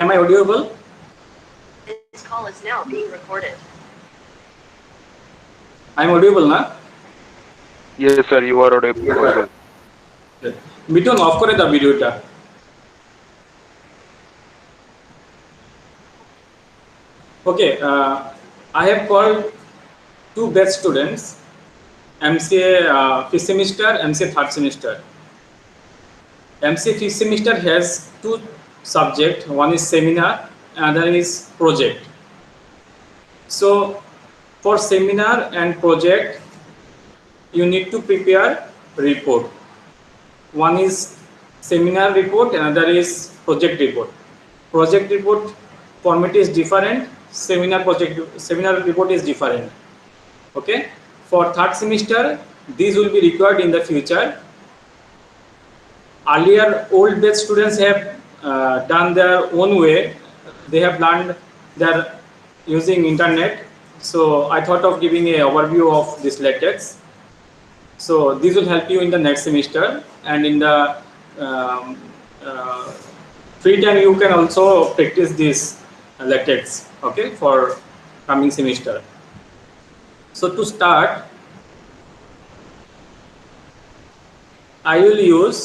Am I audible? This call is now being recorded. I am audible, na? Yes, sir, you are audible. Mithun off করে দাও ভিডিওটা। Okay, I have called two batch students, MCA fifth semester, MCA third semester. MCA fifth semester has two subjects. One is seminar, another is project. So for seminar and project, you need to prepare report. One is seminar report, another is project report. Project report format is different. Seminar report is different. Okay, for third semester these will be required in the future. Earlier old batch students have done their own way. They have learned their using internet. So I thought of giving a overview of this latex. So this will help you in the next semester, and in the free time you can also practice this latex, okay, for coming semester. So to start, I will use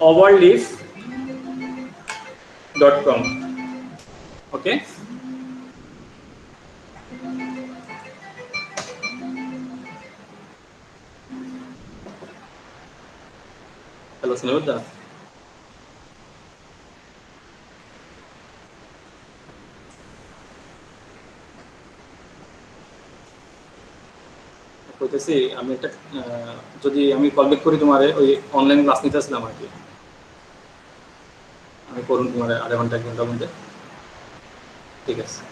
overleaf.com. okay, hello Sanjay. বলতেছি আমি একটা যদি আমি call back করি তোমারে ওই online class নিতেছিলাম আর কি, আমি করুন তোমার আধা ঘন্টা 1 ঘন্টার মধ্যে, ঠিক আছে?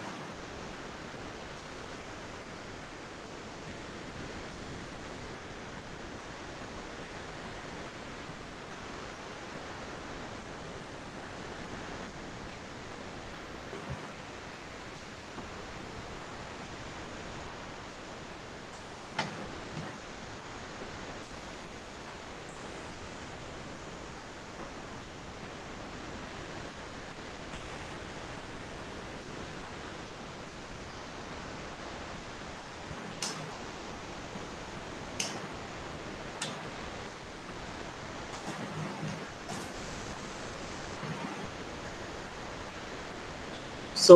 So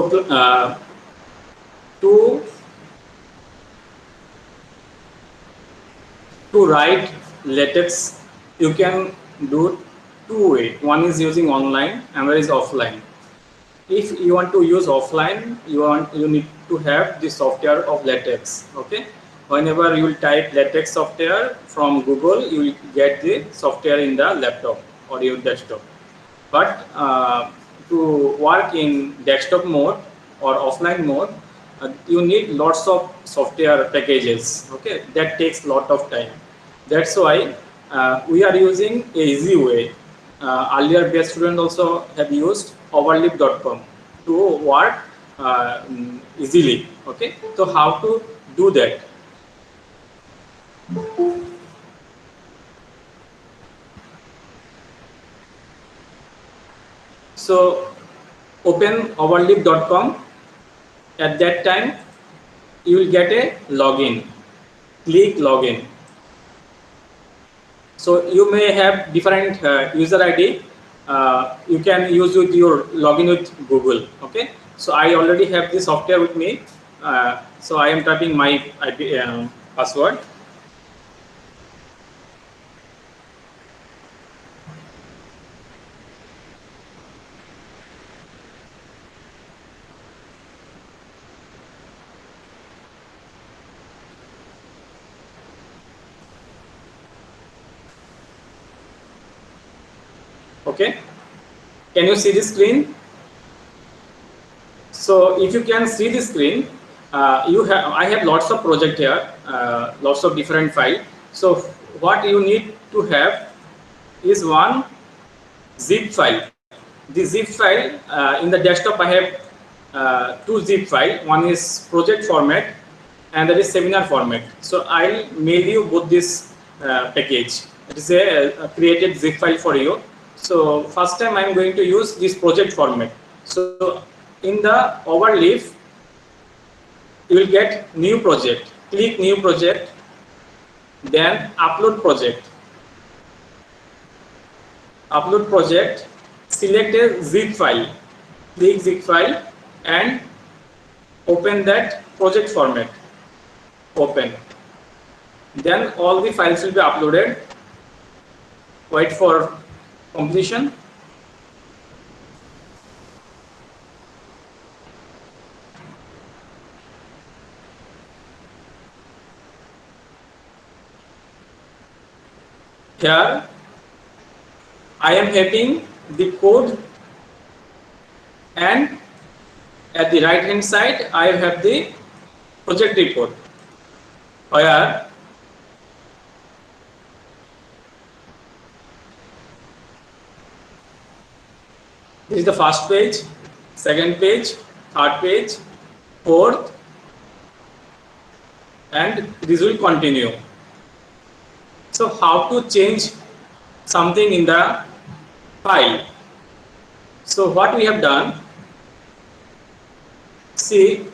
to write latex you can do two ways. One is using online, another is offline. If you want to use offline, you need to have the software of latex. Okay, whenever you will type latex software from Google, you will get the software in the laptop or your desktop. But to work in desktop mode or offline mode, you need lots of software packages. Okay, that takes lot of time. That's why we are using a easy way. Earlier batch students also have used overleaf.com to work easily. Okay, so how to do that? So open overleaf.com. At that time you will get a login. Click login. So you may have different user ID. You can use with your login with Google. Okay, so I already have this software with me. So I am typing my IP, password. Okay, can you see the screen? So if you can see the screen, I have lots of project here, lots of different files. So what you need to have is one zip file. The zip file in the desktop I have two zip files. One is project format and that is seminar format. So I'll mail you both this package. It is a created zip file for you. So first time I am going to use this project format. So in the overleaf, you will get new project. Click new project, then upload project. Upload project, select a zip file. Click zip file and open that project format. Open. Then all the files will be uploaded. Wait for completion. Here I am having the code, and at the right hand side I have the project report, where this is the first page, second page, third page, fourth, and this will continue. So how to change something in the file? So what we have done, see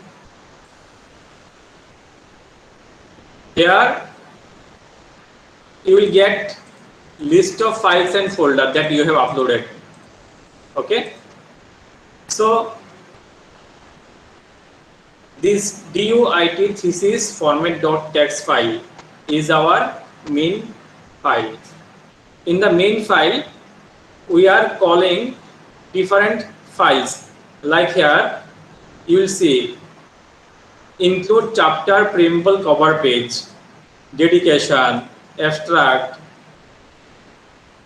here you will get list of files and folder that you have uploaded. Okay, so this DUIT thesis format.txt file is our main file. In the main file we are calling different files, like here you will see include chapter, preamble, cover page, dedication, abstract,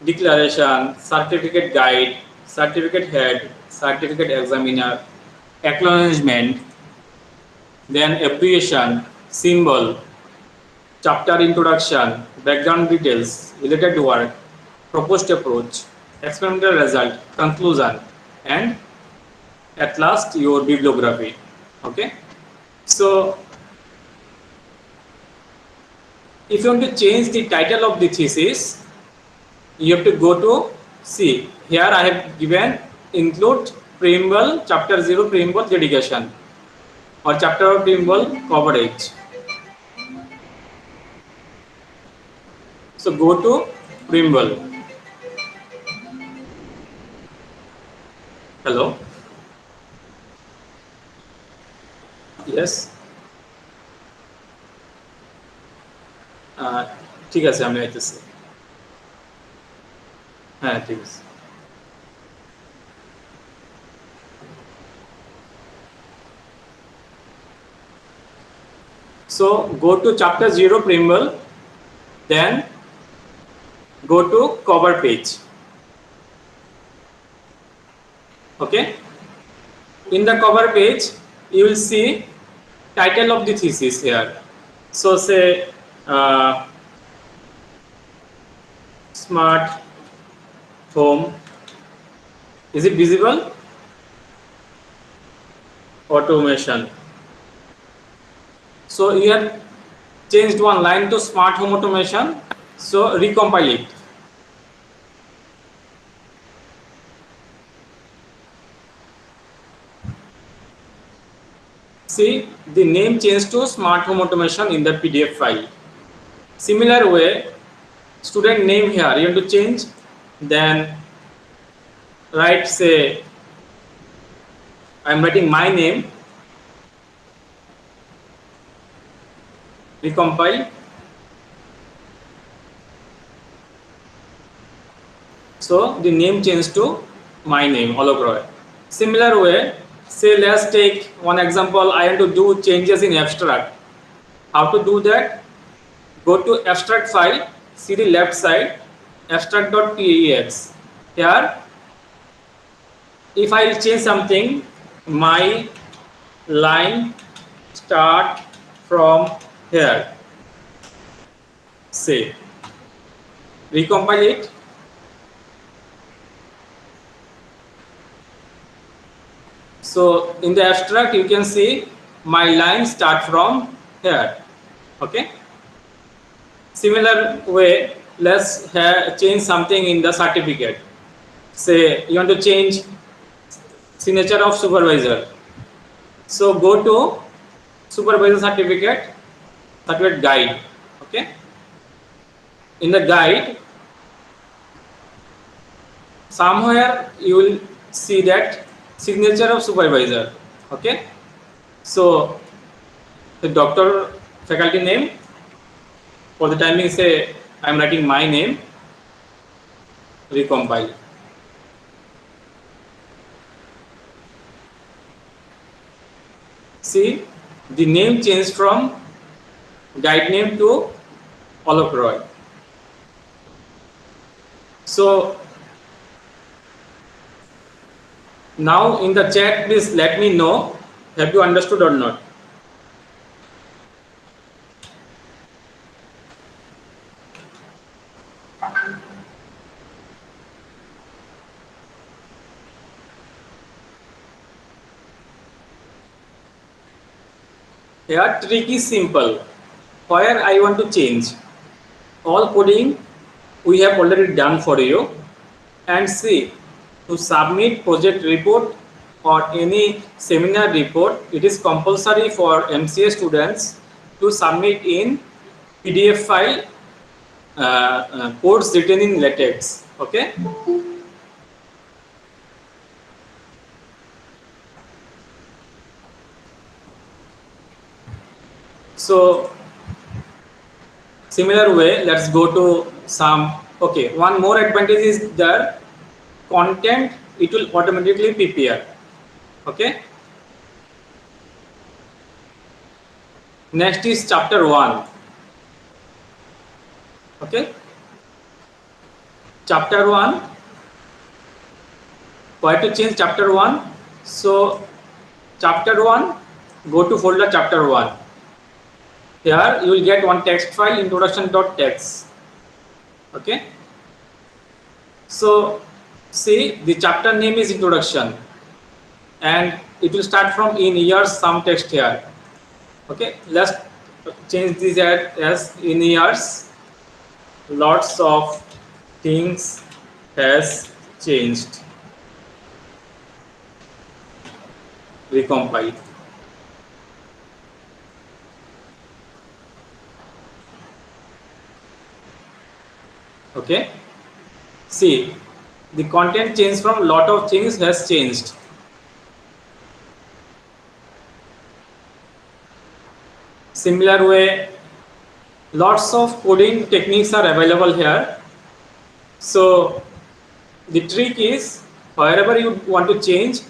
declaration, certificate guide, certificate head, certificate examiner, acknowledgement, then abbreviation, symbol, chapter introduction, background details, related work, proposed approach, experimental result, conclusion, and at last your bibliography. Okay, so if you want to change the title of the thesis, you have to go to, see here I have given include preamble, chapter 0 preamble, dedication, or chapter of preamble, coverage. So go to preamble. Hello, yes, ঠিক আছে আমি আইতেছি, হ্যাঁ ঠিক আছে। So go to chapter 0 preamble, then go to cover page. Okay, in the cover page you will see title of the thesis here. So say smart home. Is it visible? Automation. So you have changed one line to smart home automation, so recompile it. See, the name changed to smart home automation in the PDF file. Similar way, student name here you have to change, then write, say I am writing my name, recompile. So the name changed to my name, Alok Roy. Similar way, say let's take one example, I want to do changes in abstract. How to do that? Go to abstract file, see the left side, abstract.tex. Here if I will change something, my line start from here, say recompile it. So in the abstract you can see my line start from here. Okay, similar way, let's change something in the certificate. Say you want to change signature of supervisor. So go to supervisor certificate guide. Okay, in the guide somewhere you will see that signature of supervisor. Okay, so the doctor faculty name, for the timing say I am writing my name, recompile. See, the name changed from guide name to Alok Roy. So now in the chat, please let me know, have you understood or not? Here trick is simple. Where I want to change, all coding we have already done for you. And see, to submit project report or any seminar report, it is compulsory for MCA students to submit in PDF file, codes written in LaTeX. Okay. So similar way, let's go to some. Okay, one more advantage is the content, it will automatically prepare. Okay, next is chapter 1. Okay, chapter 1, why to change chapter 1? So chapter 1, go to folder chapter 1. Here you will get one text file, introduction.txt. Okay, so see, the chapter name is introduction and it will start from in years some text here. Okay, let's change this as in years lots of things has changed. Recompile. Okay, see, the content changed from lot of things has changed. Similar way, lots of coding techniques are available here. So the trick is wherever you want to change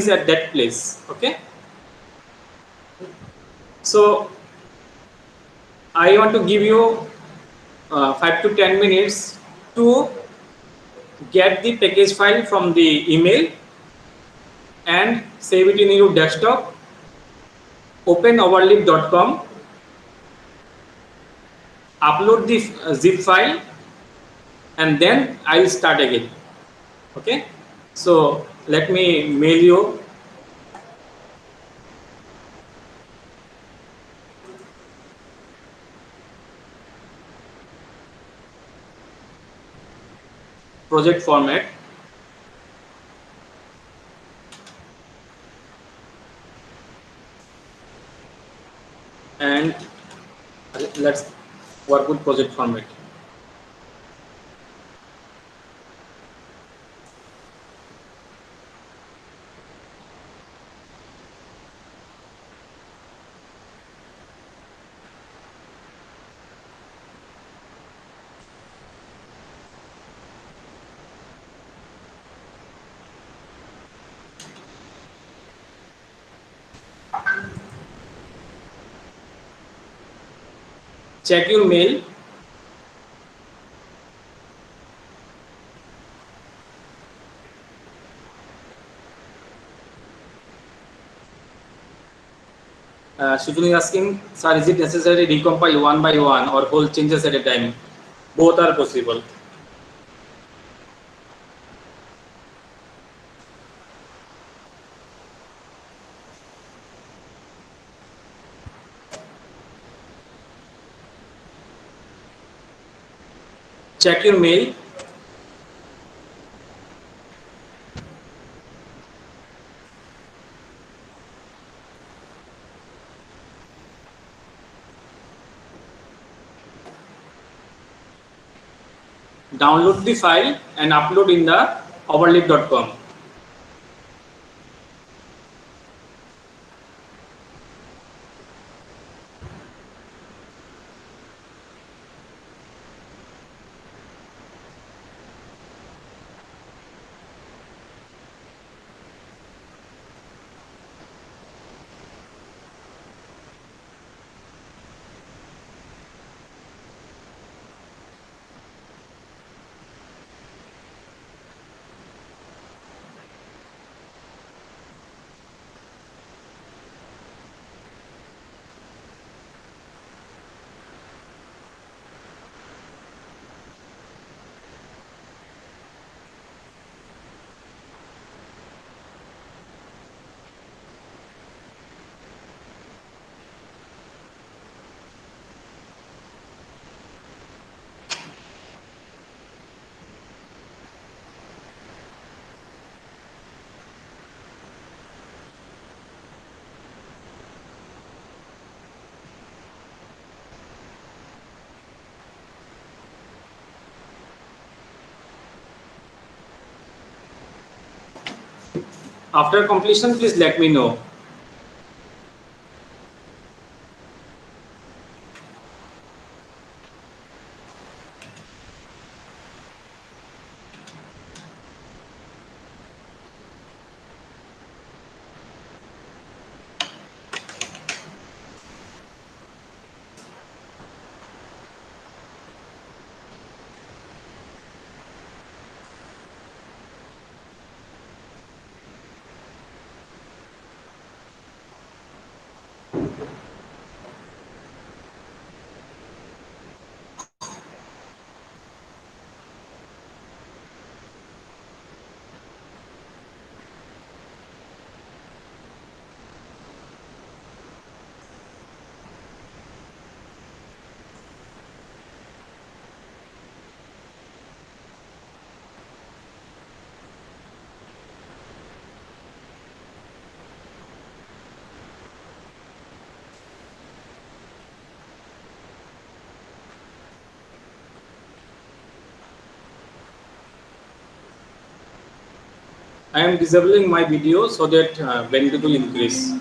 at that place. Okay, so I want to give you 5 to 10 minutes to get the package file from the email and save it in your desktop. Open overleaf.com, upload the zip file, and then I will start again. Okay, so let me mail you. Project format. And let's work with project format. Check your mail. Shujun is asking, sir, is it necessary to recompile one by one or whole changes at a time? Both are possible. Check your mail. download the file and upload in the overleaf.com. After completion, please let me know. I am disabling my video so that bandwidth will increase.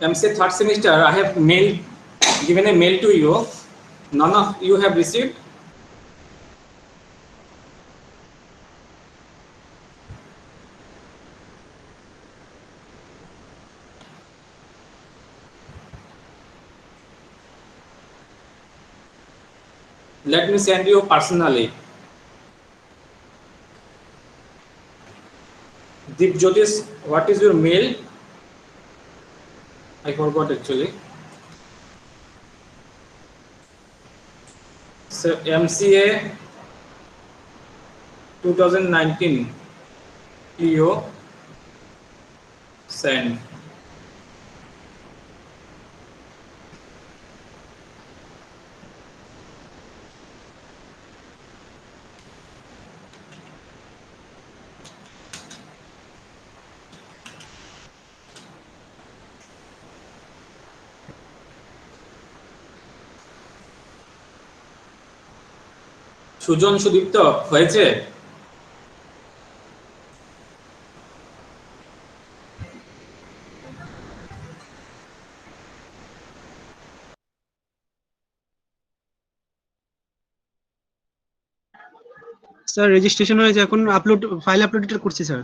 MCA third semester, I have given a mail to you. None of you have received. Let me send you personally. Deepjyotis, what is your mail? I forgot actually. So MCA 2019 PO send. Sujan Sudipta হয়েছে? Sir registration হয়েছে, এখন file upload করছি sir.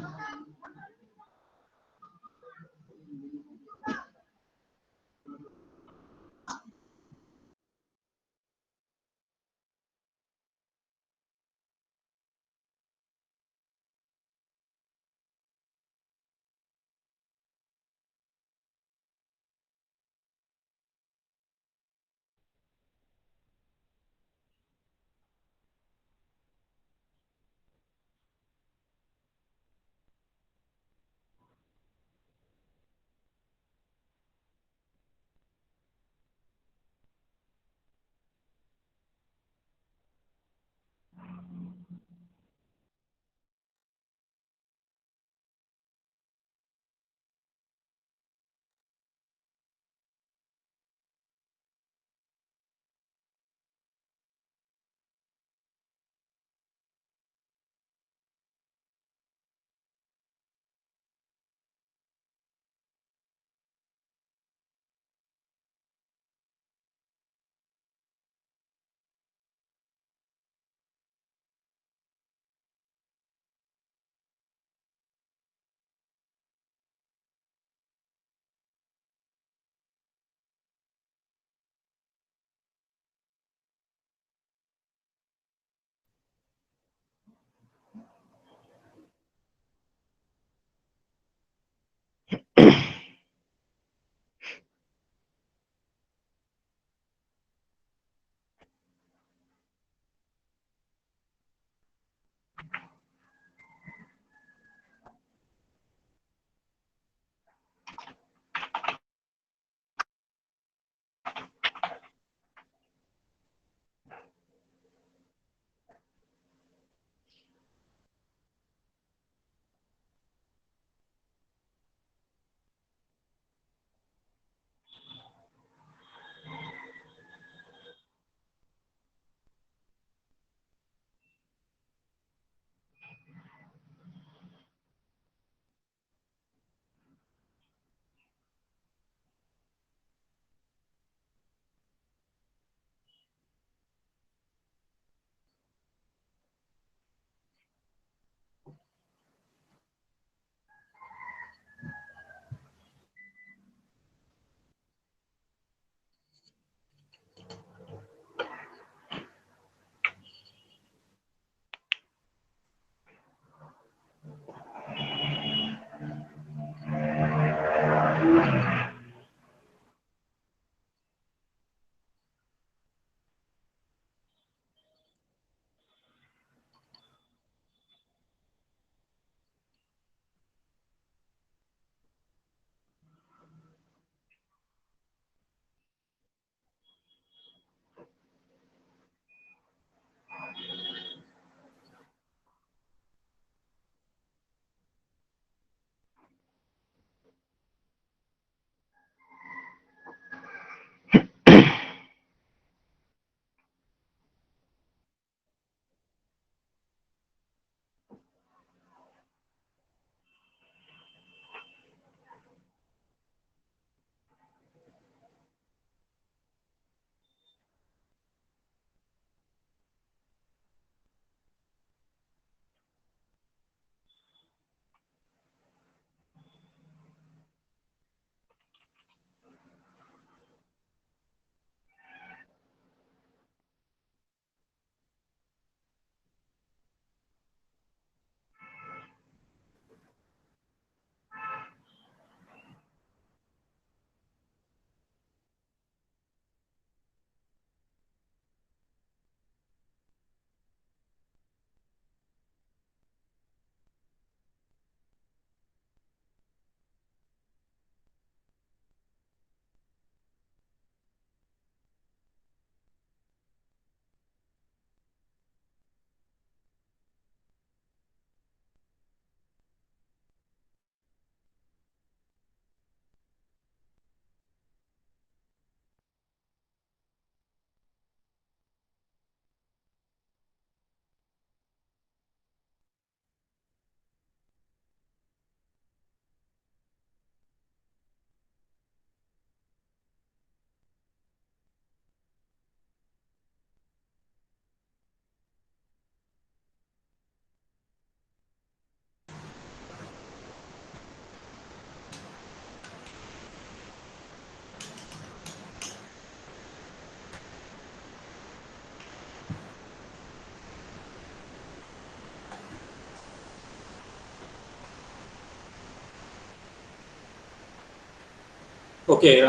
Okay,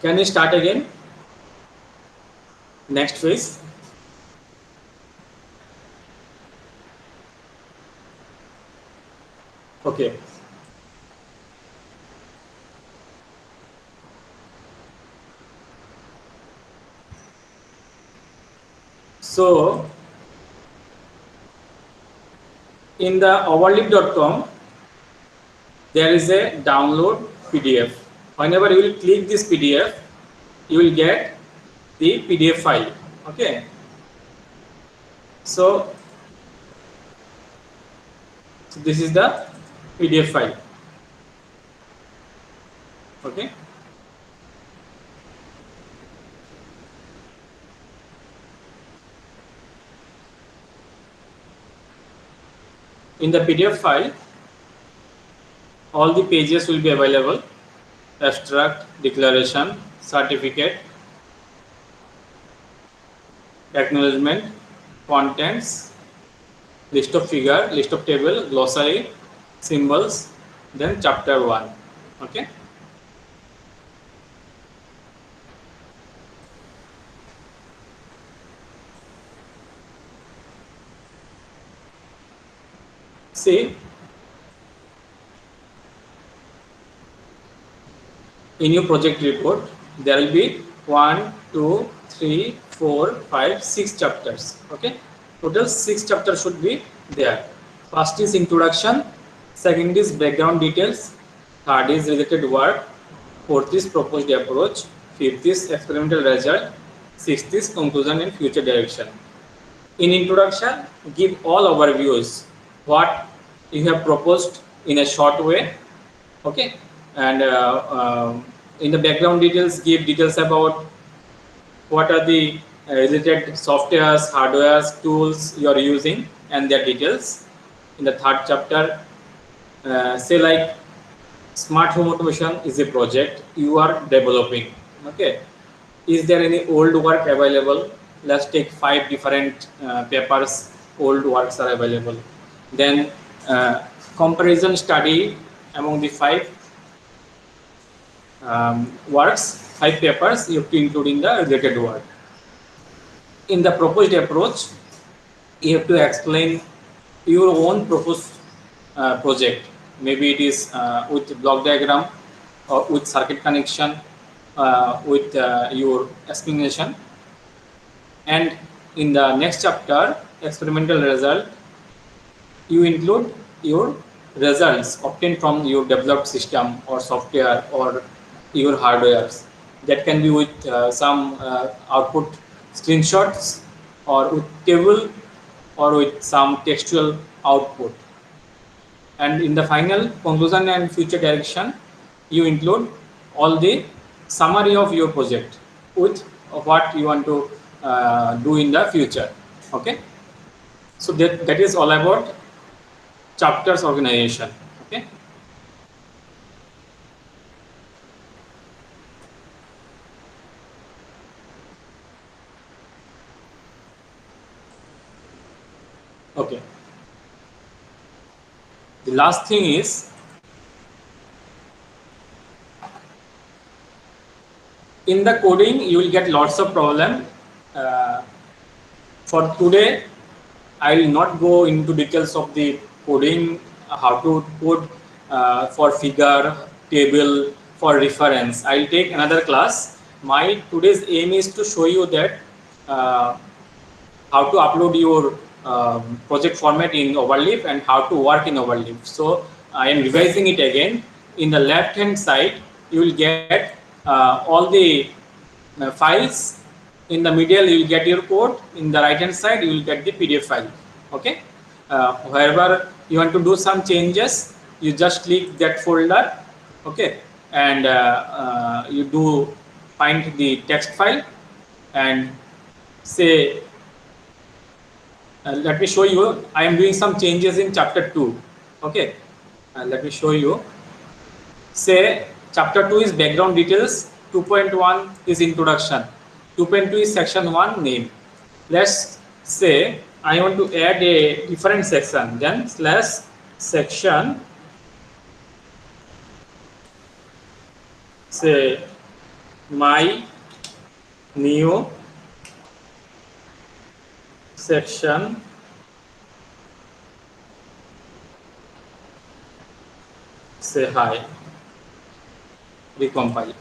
can you start again? Next phase. Okay. So in the overleaf.com, there is a download PDF. Whenever you will click this PDF, you will get the PDF file. Okay. So this is the PDF file. Okay. In the PDF file, all the pages will be available: abstract, declaration, certificate, acknowledgement, contents, list of figure, list of table, glossary, symbols, then chapter 1. Okay. See, in your project report, there will be 1, 2, 3, 4, 5, 6 chapters. Okay, total 6 chapters should be there. First is introduction, second is background details, third is related work, fourth is proposed approach, fifth is experimental result, sixth is conclusion and future direction. In introduction, give all overviews what you have proposed in a short way. Okay, and in the background details, give details about what are the related softwares, hardwares, tools you are using and their details. In the third chapter, say like smart home automation is a project you are developing. Okay, is there any old work available? Let's take 5 different papers, old works are available. Then comparison study among the 5 works, 5 papers, you have to include in the related work. In the proposed approach, you have to explain your own proposed project. Maybe it is with block diagram or with circuit connection, with your explanation. And in the next chapter, experimental result, you include your results obtained from your developed system or software or your hardwares. That can be with some output screenshots or with table or with some textual output. And in the final conclusion and future direction, you include all the summary of your project with what you want to do in the future. Okay, so that is all about chapters organization. Okay, okay. The last thing is, in the coding you will get lots of problem. For today, I will not go into details of the coding, how to code for figure, table, for reference. I will take another class. My today's aim is to show you that how to upload your project format in Overleaf and how to work in Overleaf. So I am revising it again. In the left hand side, you will get all the files. In the middle, you will get your code. In the right hand side, you will get the PDF file. Okay, wherever you want to do some changes, you just click that folder. Okay, and you do find the text file and say, let me show you. I am doing some changes in chapter 2. Okay, let me show you. Say chapter 2 is background details, 2.1 is introduction, 2.2 is section 1 name. Let's say I want to add a different section, then slash section, say my new section say hi, recompile.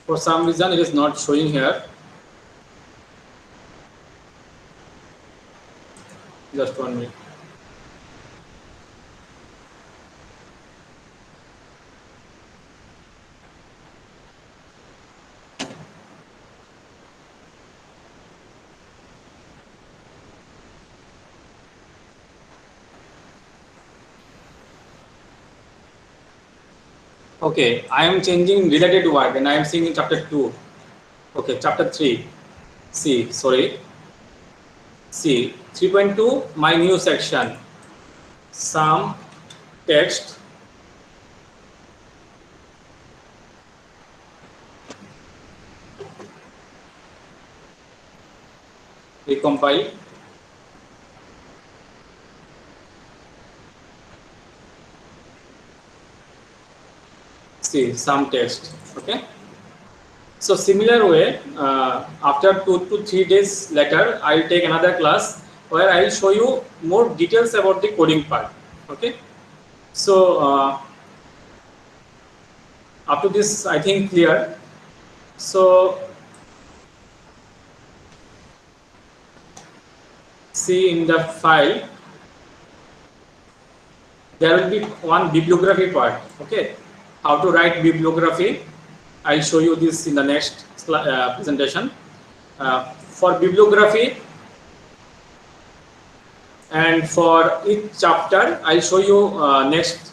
For some reason, it is not showing here. Just 1 minute. Okay, I am changing related word and I am seeing in chapter 2. Okay, chapter 3. See, sorry. See, 3.2, my new section. Some text. Recompile. See, some text. Okay. So similar way, after 2 to 3 days later, I'll take another class where I'll show you more details about the coding part. Okay. So up to this, I think clear. So see in the file, there will be one bibliography part. Okay, how to write bibliography, I'll show you this in the next presentation. For bibliography and for each chapter, I'll show you next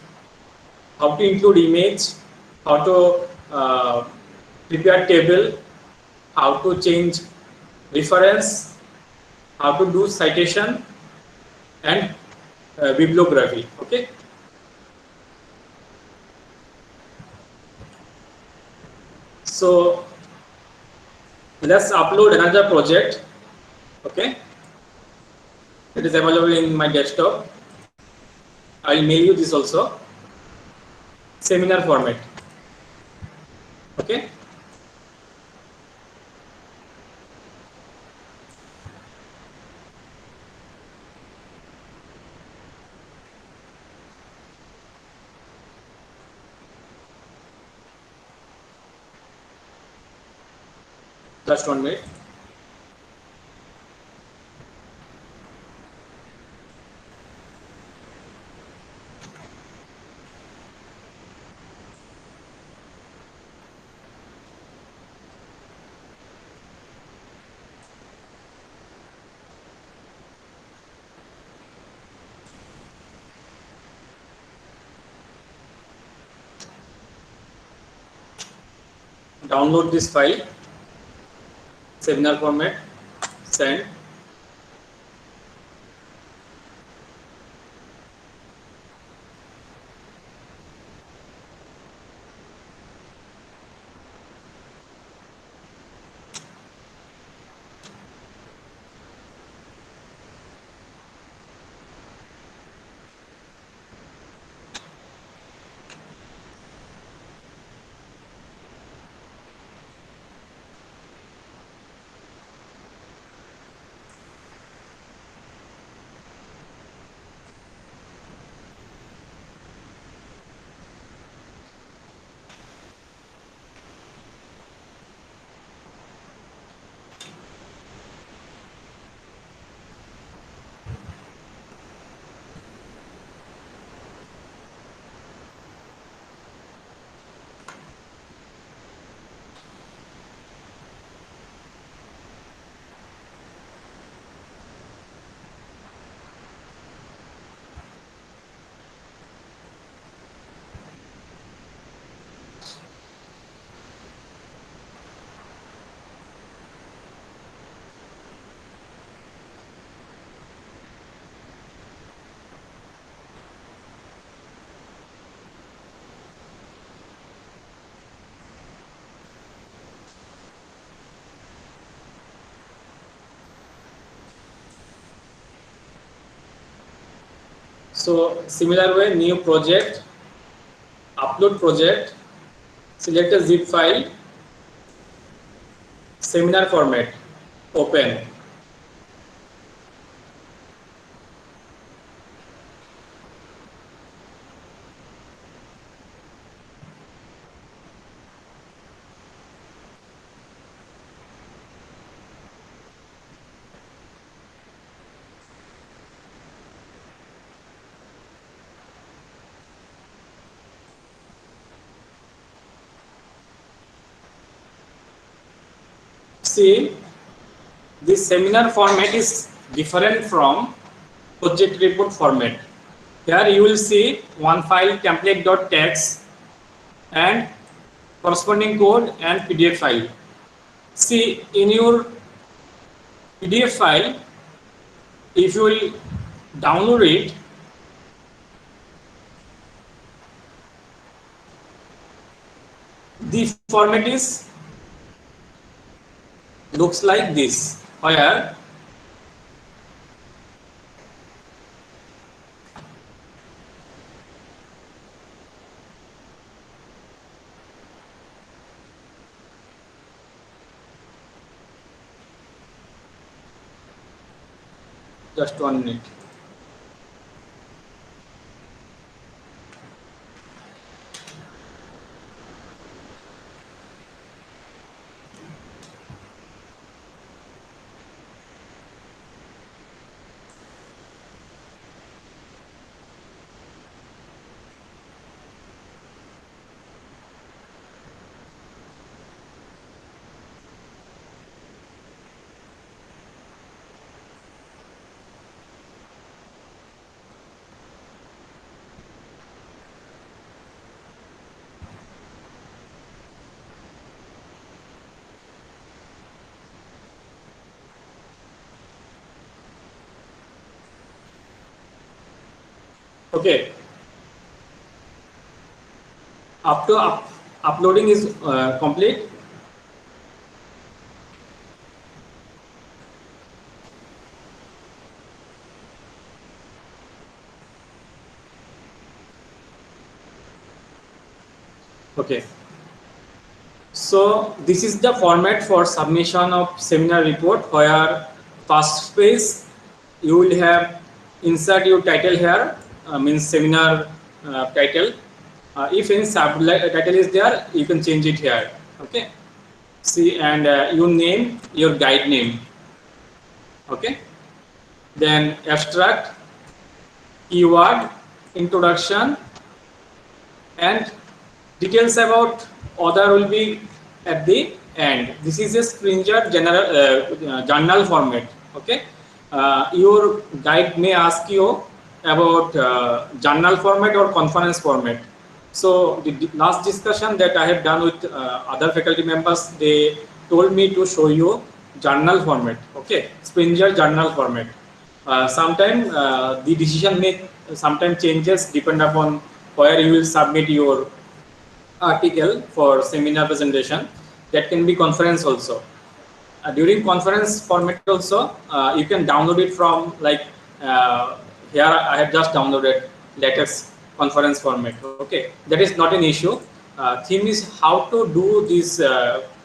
how to include image, how to prepare table, how to change reference, how to do citation and bibliography. Okay. So let's upload another project. Okay, it is available in my desktop. I'll mail you this also. Seminar format. Okay. Just 1 minute. Download this file. Seminar format. Send. So similar way, new project, upload project, select a zip file, seminar format, open. See, this seminar format is different from project report format. Here you will see one file template.txt and corresponding code and PDF file. See, in your PDF file, if you will download it, the format is looks like this, where just 1 minute. Okay. After uploading is complete, okay. So this is the format for submission of seminar report, where first page you will have insert your title here, means seminar title. If any subtitle is there, you can change it here. Okay. See, and your name, your guide name. Okay. Then abstract, keyword, introduction, and details about author will be at the end. This is a Springer journal format. Okay. Your guide may ask you about journal format or conference format. So the last discussion that I have done with other faculty members, they told me to show you journal format. Okay, Springer journal format. Sometimes the decision may sometimes changes depend upon where you will submit your article for seminar presentation. That can be conference also. During conference format also, you can download it from, like, here I have just downloaded LaTeX conference format. Okay, that is not an issue. Theme is how to do this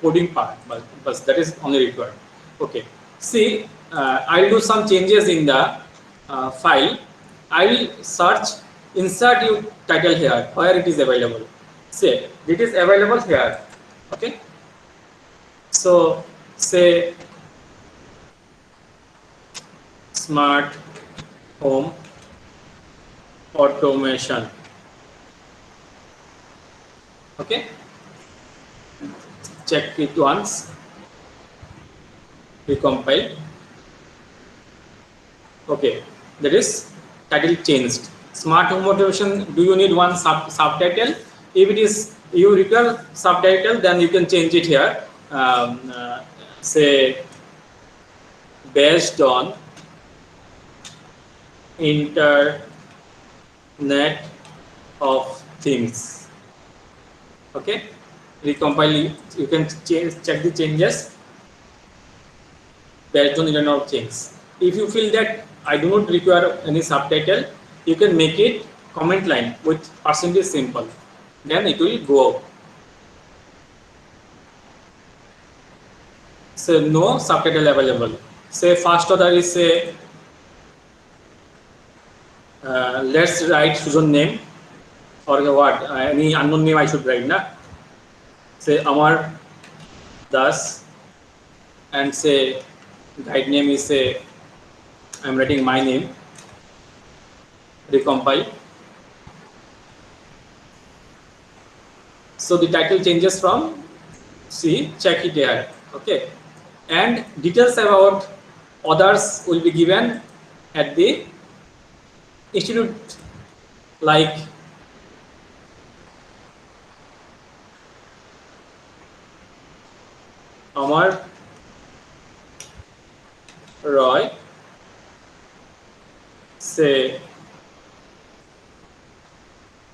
coding part, but that is only required. Okay, see, I will do some changes in the file. I will search, insert your title here where it is available. Say it is available here. Okay, so say smart home automation. Okay, check it once, recompile. Okay, that is title changed. Smart home automation. Do you need one subtitle? If it is you require subtitle, then you can change it here. Say based on Internet of Things. Okay, recompile. You can check the changes based on Internet of Things. If you feel that I do not require any subtitle, you can make it comment line with percentage simple, then it will go out. So no subtitle available. Say first order is say let's write Susan name or what any unknown name I should write na. Say Amar Das and say guide name is say I'm writing my name. Recompile. So the title changes from see check it here. Okay, and details about others will be given at the institute, like Amar Roy, say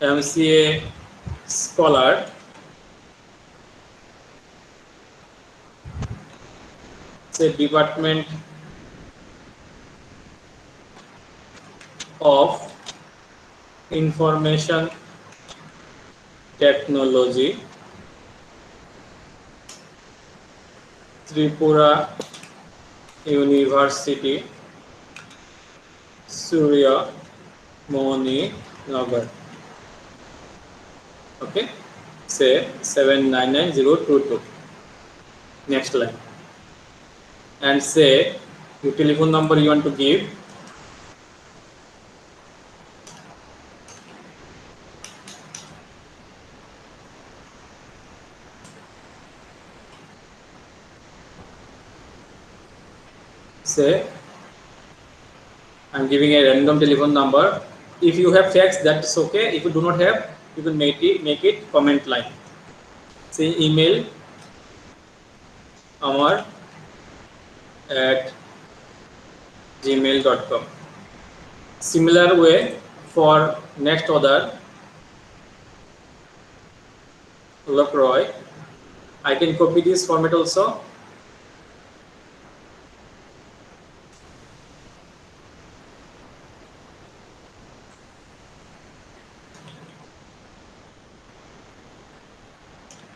MCA scholar, say Department of Information Technology, Tripura University, Surya Moni Nagar. Okay, say 799022. Next line, and say your telephone number you want to give. Say I'm giving a random telephone number. If you have fax, that's okay. If you do not have, you can make it comment line. Say email Amar at gmail.com. Similar way for next order, Lacroix. I can copy this format also.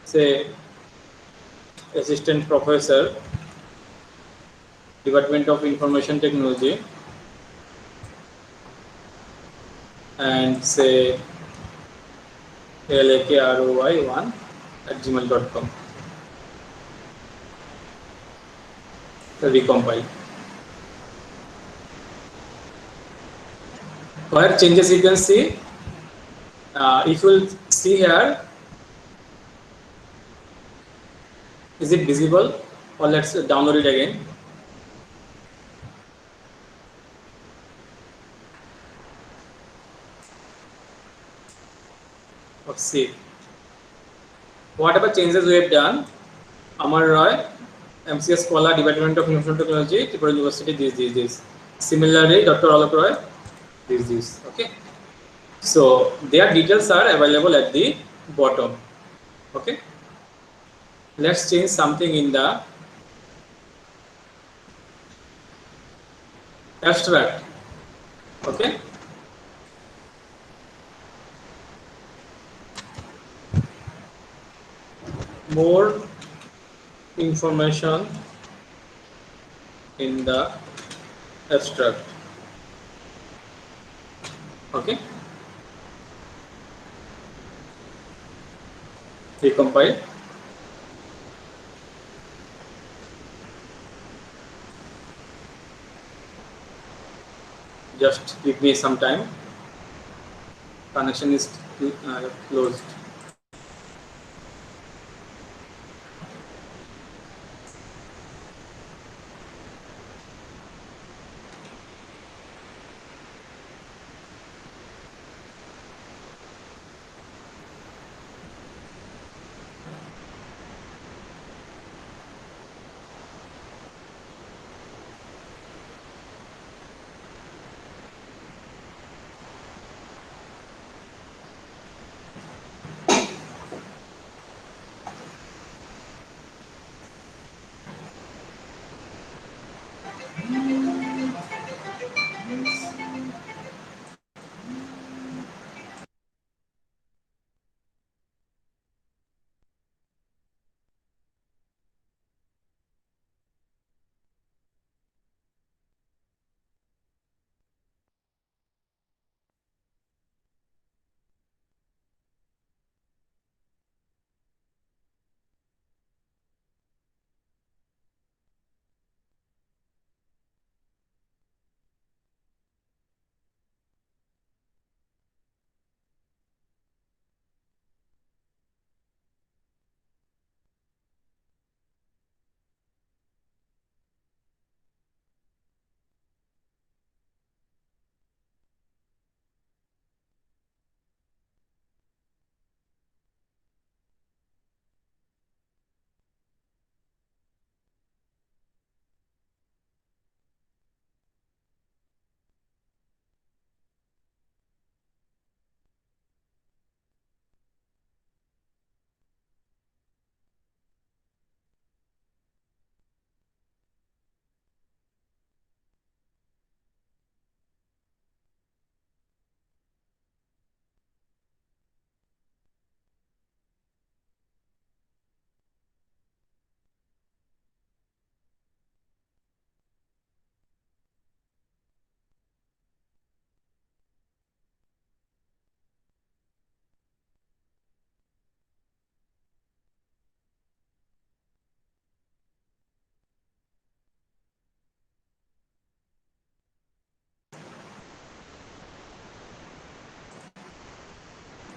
Say assistant professor, Department of Information Technology, and say lakroy1 at gmail.com. Recompile. Where changes you can see, if you will see here, is it visible, or let's download it again. Let's see whatever changes we have done. Amar Roy, MCS Scholar, Department of Information Technology, Tripura University, this. Similarly, Dr. Alok Roy, this. Okay. So their details are available at the bottom. Okay. Let's change something in the abstract. Okay. More information in the abstract. Okay. Recompile. Just give me some time. Connection is closed.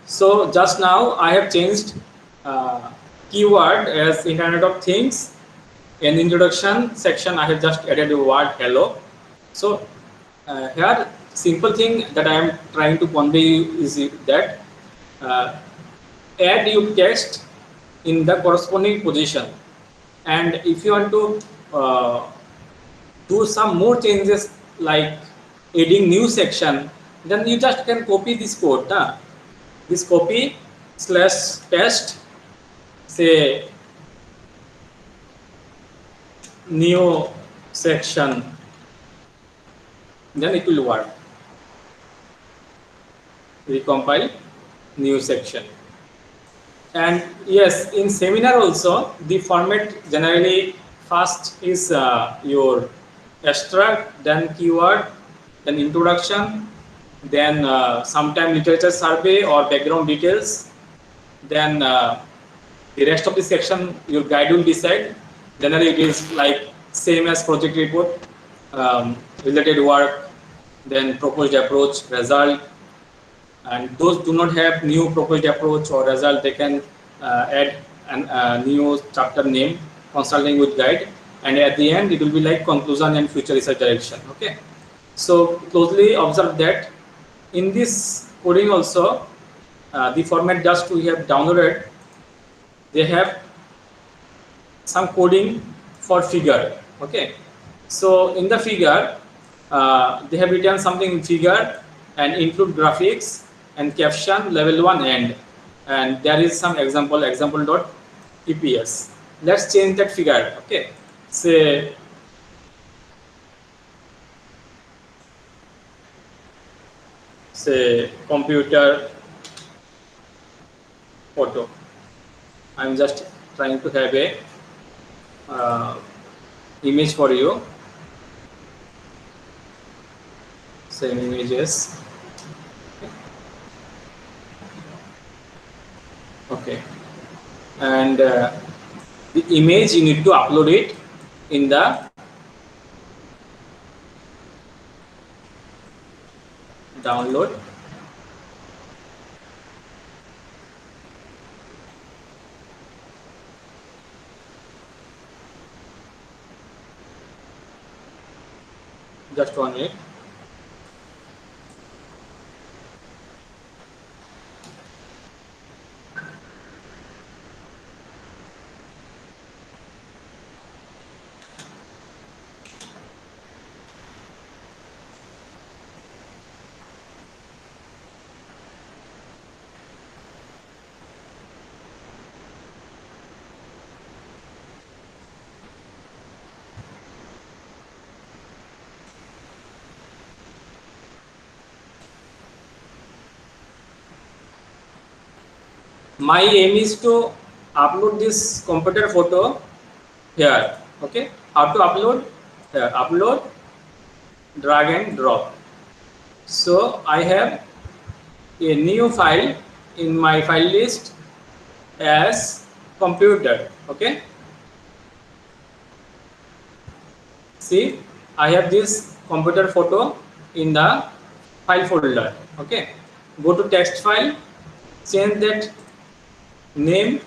So just now I have changed keyword as Internet of Things. In introduction section, I have just added the word hello. So here, simple thing that I am trying to convey is that add your text in the corresponding position, and if you want to do some more changes like adding new section, then you just can copy this code. This copy slash paste, say new section, then it will work. Recompile new section. And yes, in seminar also the format generally first is your abstract, then keyword, then introduction, then sometime literature survey or background details, then the rest of the section your guide will decide. Generally it is like same as project report, related work, then proposed approach, result, and those do not have new proposed approach or result, they can add a new chapter name, consulting with guide, and at the end it will be like conclusion and future research direction. Okay, so closely observe that in this coding also the format just we have downloaded, they have some coding for figure. Okay, so in the figure they have written something in figure and include graphics and caption level 1 end, and there is some example.eps. Let's change that figure. Okay, say computer photo. I'm just trying to have a image for you. Same images. Okay, and the image you need to upload it in the download. Just 1 minute. My aim is to upload this computer photo here. Okay, how to upload? Here, upload, drag and drop. So I have a new file in my file list as computer. Okay, see, I have this computer photo in the file folder. Okay, go to text file, change that name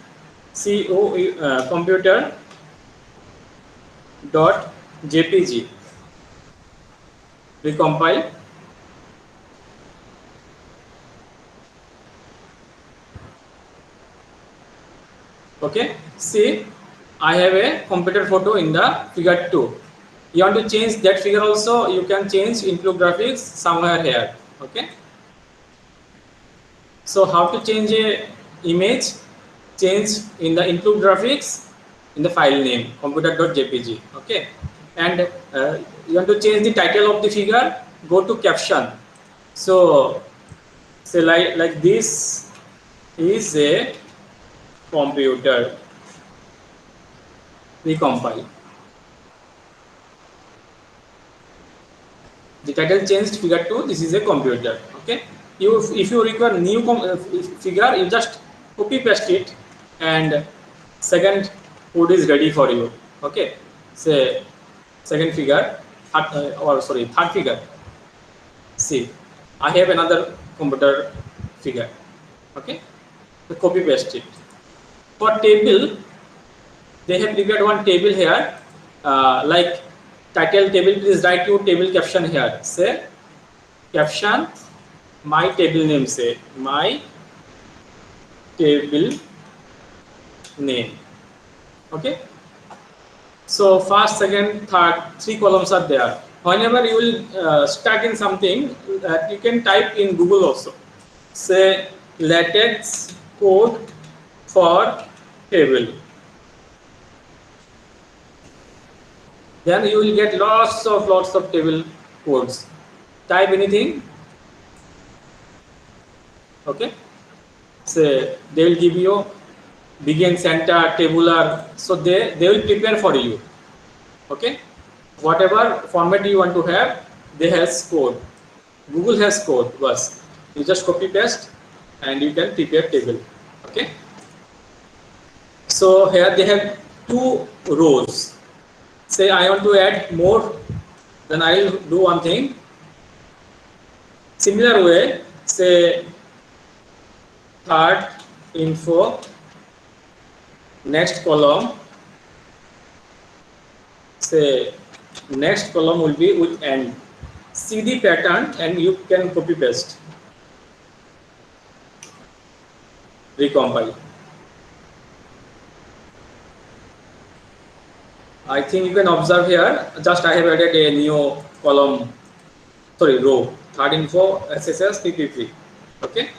computer dot jpg, recompile. Okay, see, I have a computer photo in the figure 2. You want to change that figure also, you can change include graphics somewhere here. Okay, so how to change a image? Change in the include graphics in the file name computer.jpg. Okay, and you want to change the title of the figure, go to caption. So say like this is a computer, recompile. The title changed, figure 2, this is a computer. Okay, if you require new figure, you just copy paste it and second code is ready for you. Okay, say second figure third figure. See, I have another computer figure. Okay, so copy paste it. For table, they have prepared one table here, like title table. Please write your table caption here. Say caption my table name. Say my table name. Okay. So first, second, third, three columns are there. Whenever you will start in something, you can type in Google also. Say latex code for table. Then you will get lots of table codes. Type anything. Okay. Say they will give you begin, center, tabular. So they will prepare for you. Okay. Whatever format you want to have, they has code. Google has code. Bus. You just copy paste and you can prepare table. Okay. So here they have two rows. Say I want to add more, then I will do one thing. Similar way, say third info, next column, say next column will be with end. See the pattern and you can copy paste. Recompile. I think you can observe here, just I have added a new column, sorry, row, third info, SSS, PPP. Okay.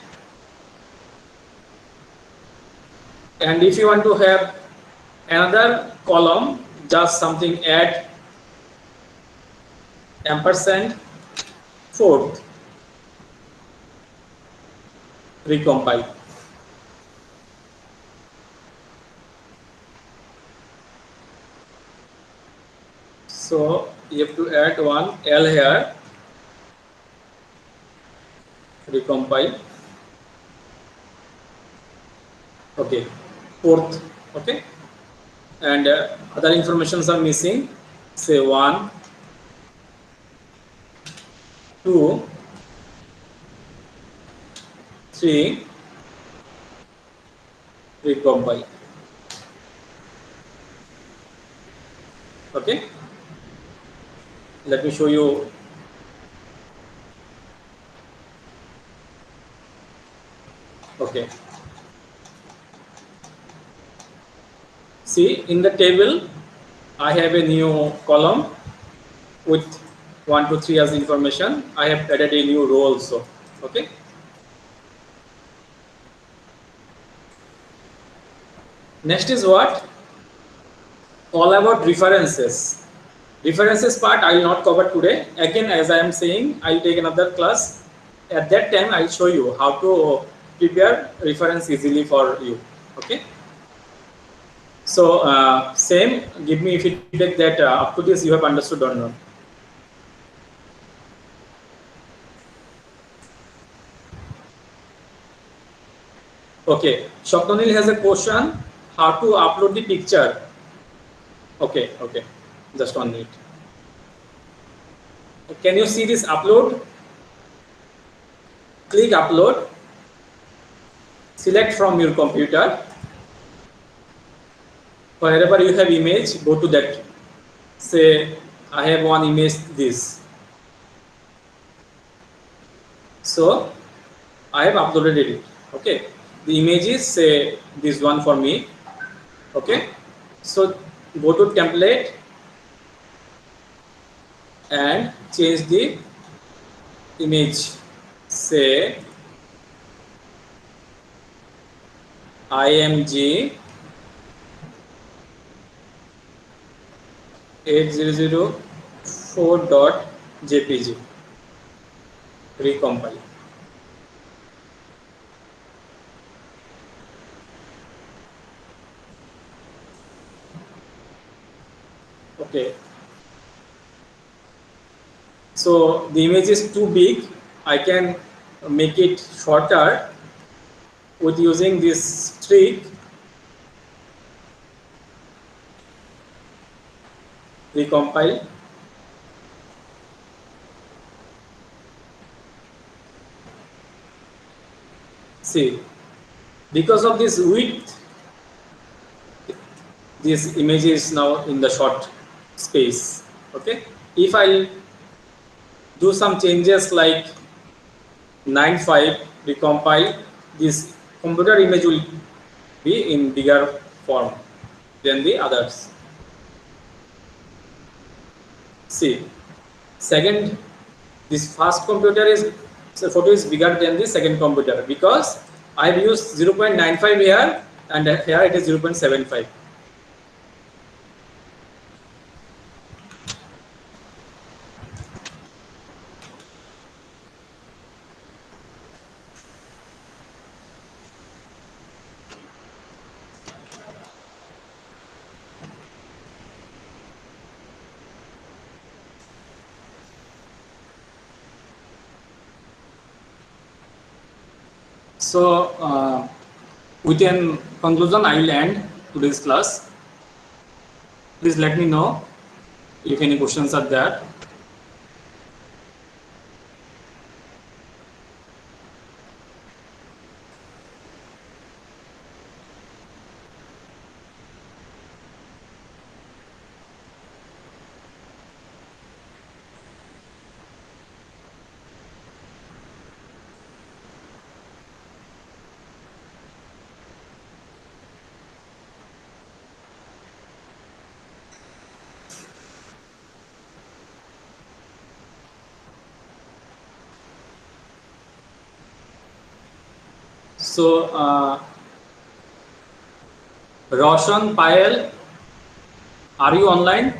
And if you want to have another column, just something add ampersand fourth, recompile. So you have to add one L here, recompile. Okay, fourth. Okay, and other informations are missing. Say 1, 2, 3, recompile. Okay, let me show you. Okay, see in the table I have a new column with 1, 2, 3 as information. I have added a new row also. Okay, next is what? All about references. References part I will not cover today. Again, as I am saying, I will take another class. At that time, I will show you how to prepare reference easily for you. Okay. So same. Give me feedback that up to this you have understood or not. Okay. Shoptonil has a question: how to upload the picture? Okay. Okay. Just 1 minute. Can you see this upload? Click upload. Select from your computer. Wherever you have image, go to that. Say I have one image this. So I have uploaded it. Okay. The image is say this one for me. Okay. So go to template and change the image. Say IMG 8004.jpg. Recompile. Okay. So the image is too big. I can make it shorter with using this trick. Recompile. See, Because of this width, this image is now in the short space. Okay, if I do some changes like 9.5 recompile, this computer image will be in bigger form than the others. See, second, this first computer is, so photo is bigger than the second computer because I have used 0.95 here and here it is 0.75. So with an conclusion, I will end today's class. Please let me know if any questions are there. So Roshan, Payal, are you online?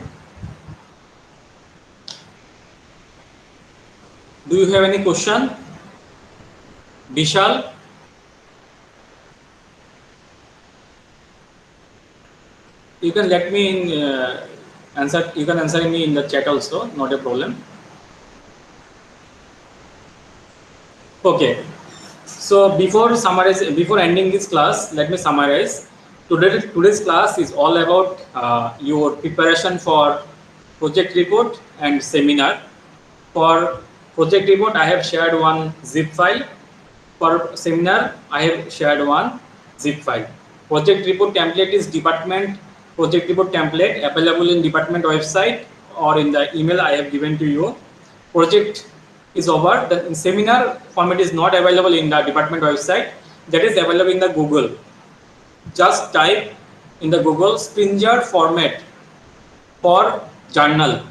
Do you have any question? Vishal? You can let me in, answer. You can answer me in the chat also. Not a problem. Okay. So before ending this class, let me summarize. Today's class is all about your preparation for project report and seminar. For project report, I have shared one zip file. For seminar, I have shared one zip file. Project report template is department project report template available in department website or in the email I have given to you. Project is over. The seminar format is not available in the department website. That is available in the Google. Just type in the Google Springer format for journal.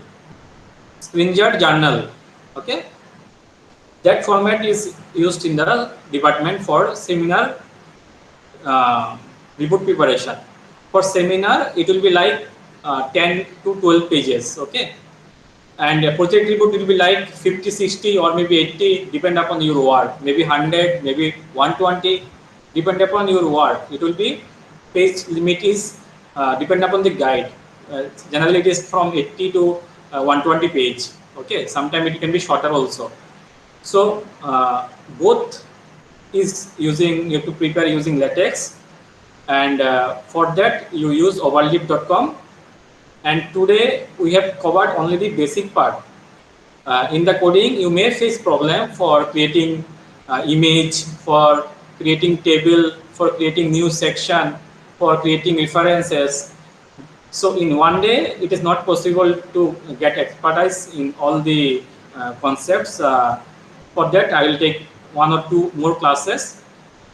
Springer journal. Okay. That format is used in the department for seminar report preparation. For seminar, it will be like 10 to 12 pages. Okay. And a project report will be like 50, 60 or maybe 80, depend upon your work. Maybe 100, maybe 120, depend upon your work. It will be page limit is depend upon the guide. Generally, it is from 80 to 120 page. Okay, sometimes it can be shorter also. So both is using, you have to prepare using LaTeX, and for that you use overleaf.com. And today we have covered only the basic part. In the coding, you may face problem for creating image, for creating table, for creating new section, for creating references. So in one day, it is not possible to get expertise in all the concepts. For that, I will take 1 or 2 more classes.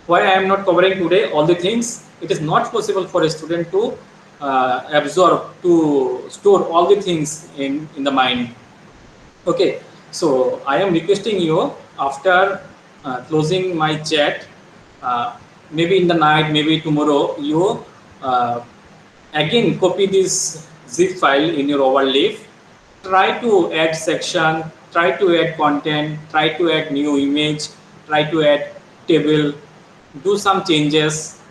Why I am not covering today all the things? It is not possible for a student to absorb, to store all the things in the mind. Okay, so I am requesting you after closing my chat, maybe in the night, maybe tomorrow, you again copy this zip file in your overleaf. Try to add section, try to add content, try to add new image, try to add table, do some changes,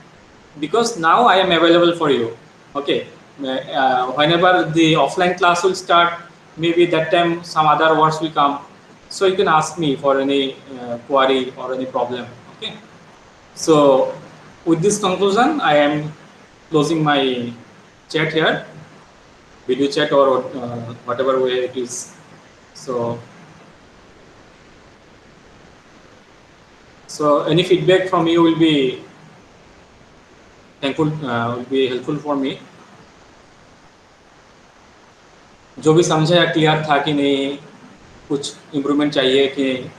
because now I am available for you. Okay, whenever the offline class will start, maybe that time some other words will come, so you can ask me for any query or any problem. Okay, so with this conclusion, I am closing my chat here, video chat or whatever way it is. So any feedback from you will be thankful, will be helpful for me. जो भी समझाया clear था कि नहीं, कुछ improvement चाहिए कि नहीं?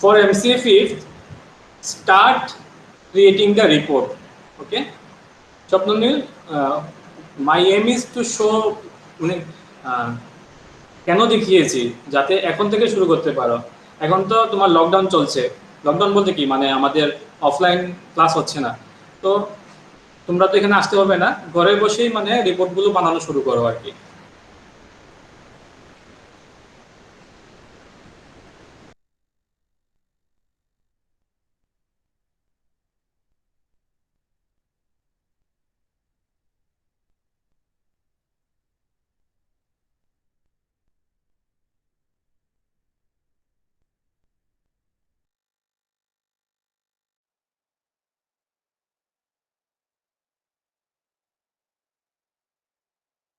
For MCA 5th, start creating the report. Okay, Swapnanil, my aim is to show মানে কেন দেখিয়েছি যাতে এখন থেকে শুরু করতে পারো। এখন তো তোমার লকডাউন চলছে, লকডাউন বলতে কি মানে আমাদের অফলাইন ক্লাস হচ্ছে না, তো তোমরা তো এখানে আসতে হবে না, ঘরে বসেই মানে রিপোর্টগুলো বানানো শুরু করো আর কি।